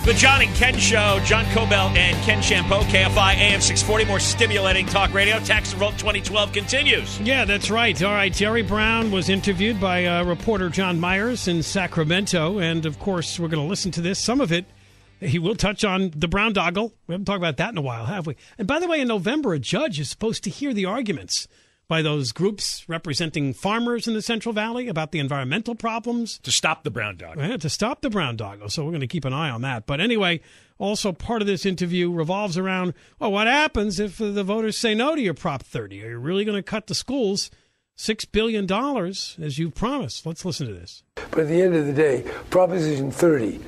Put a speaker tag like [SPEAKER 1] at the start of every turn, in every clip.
[SPEAKER 1] The John and Ken Show. John Cobell and Ken Champeau, KFI AM 640. More stimulating talk radio. Tax and Vote 2012 continues.
[SPEAKER 2] Yeah, that's right. All right, Jerry Brown was interviewed by reporter John Myers in Sacramento. And, of course, we're going to listen to this. Some of it, he will touch on the brown doggle. We haven't talked about that in a while, have we? And, by the way, in November, a judge is supposed to hear the arguments by those groups representing farmers in the Central Valley about the environmental problems.
[SPEAKER 1] To stop the brown dog.
[SPEAKER 2] Yeah, to stop the brown doggo. So we're going to keep an eye on that. But anyway, also part of this interview revolves around, well, what happens if the voters say no to your Prop 30? Are you really going to cut the schools $6 billion as you promised? Let's listen to this.
[SPEAKER 3] But at the end of the day, Proposition 30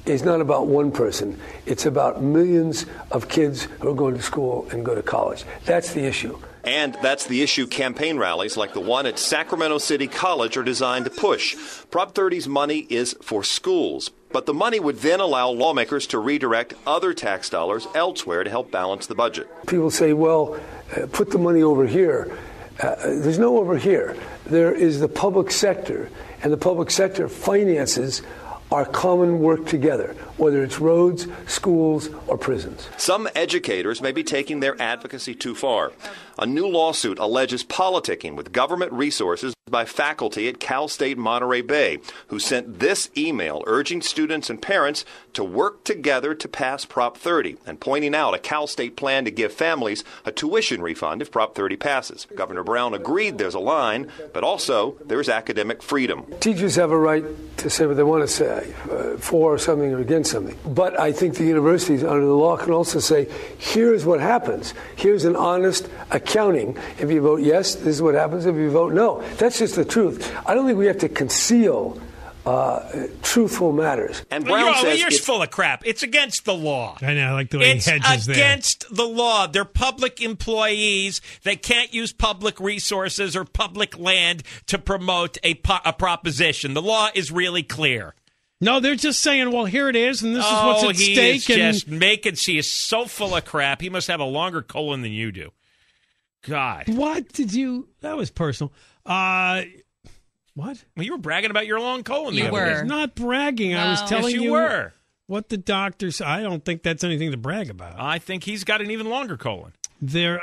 [SPEAKER 3] is not about one person. It's about millions of kids who are going to school and go to college. That's the issue.
[SPEAKER 4] And that's the issue campaign rallies like the one at Sacramento City College are designed to push. Prop 30's money is for schools, but the money would then allow lawmakers to redirect other tax dollars elsewhere to help balance the budget.
[SPEAKER 3] People say, well, put the money over here. There's no over here. There is the public sector, and the public sector finances our common work together, whether it's roads, schools, or prisons.
[SPEAKER 4] Some educators may be taking their advocacy too far. A new lawsuit alleges politicking with government resources by faculty at Cal State Monterey Bay, who sent this email urging students and parents to work together to pass Prop 30 and pointing out a Cal State plan to give families a tuition refund if Prop 30 passes. Governor Brown agreed there's a line, but also there's academic freedom.
[SPEAKER 3] Teachers have a right to say what they want to say, for something or against something. But I think the universities under the law can also say, here's what happens. Here's an honest accounting. If you vote yes, this is what happens. If you vote no. That's just the truth. I don't think we have to conceal truthful matters.
[SPEAKER 4] And Brown says
[SPEAKER 1] you're full of crap. It's against the law.
[SPEAKER 2] I know, I like the way he hedges there.
[SPEAKER 1] It's against the law. They're public employees. They can't use public resources or public land to promote a proposition. The law is really clear.
[SPEAKER 2] No, they're just saying, well, here it is, and this is what's at stake.
[SPEAKER 1] He is just making, he is so full of crap. He must have a longer colon than you do. God.
[SPEAKER 2] What did you, that was personal. What?
[SPEAKER 1] Well, you were bragging about your long colon.
[SPEAKER 5] You were.
[SPEAKER 2] I was not bragging. No. I was telling
[SPEAKER 1] you were.
[SPEAKER 2] What the doctors, I don't think that's anything to brag about.
[SPEAKER 1] I think he's got an even longer colon.
[SPEAKER 2] You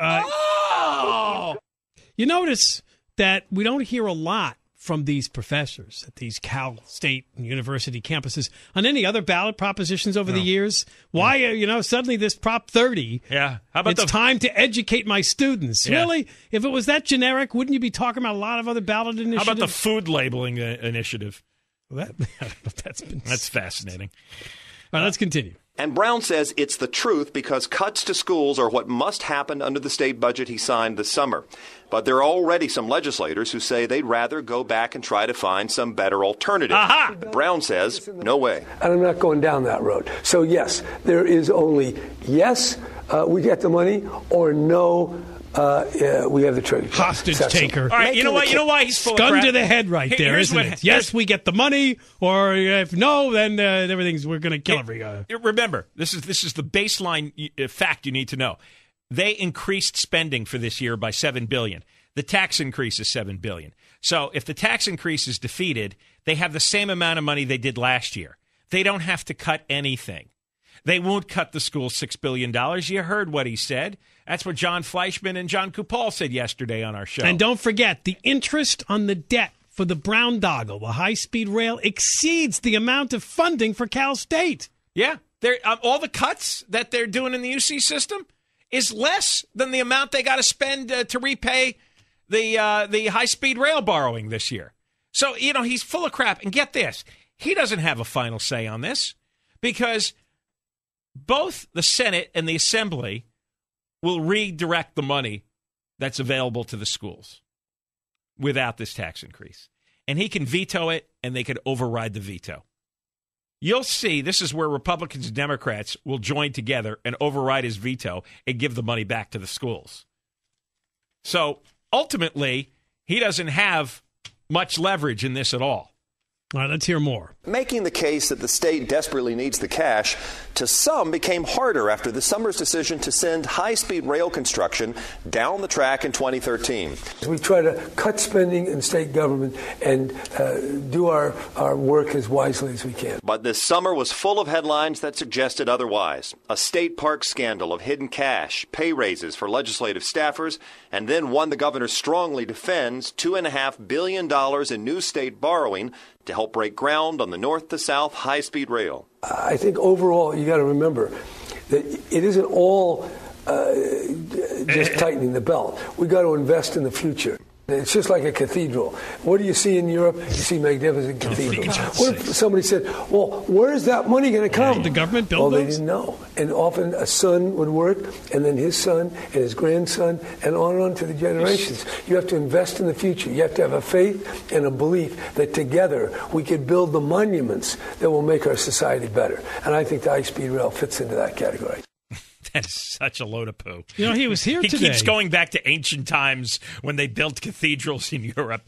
[SPEAKER 2] notice that we don't hear a lot from these professors at these Cal State and University campuses on any other ballot propositions over the years. Why, suddenly this Prop 30,
[SPEAKER 1] how about
[SPEAKER 2] it's time to educate my students. Yeah. Really? If it was that generic, wouldn't you be talking about a lot of other ballot initiatives?
[SPEAKER 1] How about the food labeling initiative?
[SPEAKER 2] Well,
[SPEAKER 1] that's fascinating.
[SPEAKER 2] All right, let's continue.
[SPEAKER 4] And Brown says it's the truth because cuts to schools are what must happen under the state budget he signed this summer. But there are already some legislators who say they'd rather go back and try to find some better alternative.
[SPEAKER 1] Aha!
[SPEAKER 4] Brown says, no way.
[SPEAKER 3] And I'm not going down that road. So, yes, there is only yes, we get the money, or no, we have the trigger.
[SPEAKER 2] Hostage taker.
[SPEAKER 1] All right, you know why he's full of crap?
[SPEAKER 2] Gun to the head right there, isn't it? Yes, we get the money, or if no, then we're going to kill every.
[SPEAKER 1] Remember, this is the baseline fact you need to know. They increased spending for this year by $7 billion. The tax increase is $7 billion. So if the tax increase is defeated, they have the same amount of money they did last year. They don't have to cut anything. They won't cut the school $6 billion. You heard what he said. That's what John Fleischman and John Kupal said yesterday on our show.
[SPEAKER 2] And don't forget, the interest on the debt for the brown doggle, the high-speed rail, exceeds the amount of funding for Cal State.
[SPEAKER 1] Yeah. All the cuts that they're doing in the UC system is less than the amount they got to spend to repay the high-speed rail borrowing this year. So, he's full of crap. And get this, he doesn't have a final say on this because both the Senate and the Assembly will redirect the money that's available to the schools without this tax increase. And he can veto it, and they could override the veto. You'll see this is where Republicans and Democrats will join together and override his veto and give the money back to the schools. So ultimately, he doesn't have much leverage in this at all.
[SPEAKER 2] All right, let's hear more.
[SPEAKER 4] Making the case that the state desperately needs the cash to some became harder after the summer's decision to send high-speed rail construction down the track in 2013.
[SPEAKER 3] We try to cut spending in state government and do our work as wisely as we can.
[SPEAKER 4] But this summer was full of headlines that suggested otherwise. A state park scandal of hidden cash, pay raises for legislative staffers, and then one the governor strongly defends, $2.5 billion in new state borrowing to help break ground on the north to south high-speed rail.
[SPEAKER 3] I think overall you got to remember that it isn't all just tightening the belt. We got to invest in the future. It's just like a cathedral. What do you see in Europe? You see magnificent cathedrals. What if somebody said, well, where is that money going to come?
[SPEAKER 2] The government built
[SPEAKER 3] those?
[SPEAKER 2] They
[SPEAKER 3] didn't know. And often a son would work, and then his son, and his grandson, and on to the generations. You have to invest in the future. You have to have a faith and a belief that together we can build the monuments that will make our society better. And I think the high-speed rail fits into that category.
[SPEAKER 1] That is such a load of poo.
[SPEAKER 2] You know, he was here today.
[SPEAKER 1] He keeps going back to ancient times when they built cathedrals in Europe.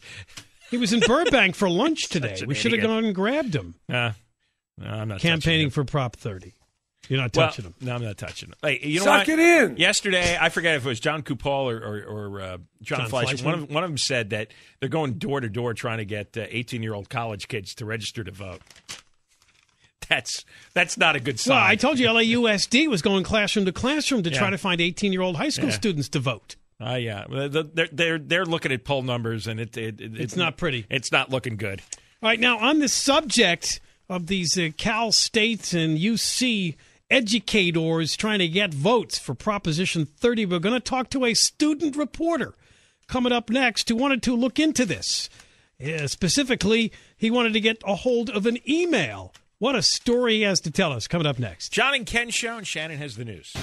[SPEAKER 2] He was in Burbank for lunch today. We should have gone and grabbed him.
[SPEAKER 1] No, I'm not
[SPEAKER 2] campaigning for Prop 30. You're not touching him.
[SPEAKER 1] No, I'm not touching him. Hey, you know
[SPEAKER 3] Suck
[SPEAKER 1] what?
[SPEAKER 3] it in.
[SPEAKER 1] Yesterday, I forget if it was John Kupal or John Fleischman. One of them said that they're going door to door trying to get 18-year-old college kids to register to vote. That's not a good sign.
[SPEAKER 2] Well, I told you LAUSD was going classroom to classroom to try to find 18-year-old high school students to vote.
[SPEAKER 1] Yeah, they're looking at poll numbers, and it's
[SPEAKER 2] not pretty.
[SPEAKER 1] It's not looking good.
[SPEAKER 2] All right, now on the subject of these Cal States and UC educators trying to get votes for Proposition 30, we're going to talk to a student reporter coming up next who wanted to look into this. Specifically, he wanted to get a hold of an email. What a story he has to tell us coming up next.
[SPEAKER 1] John and Ken show, and Shannon has the news.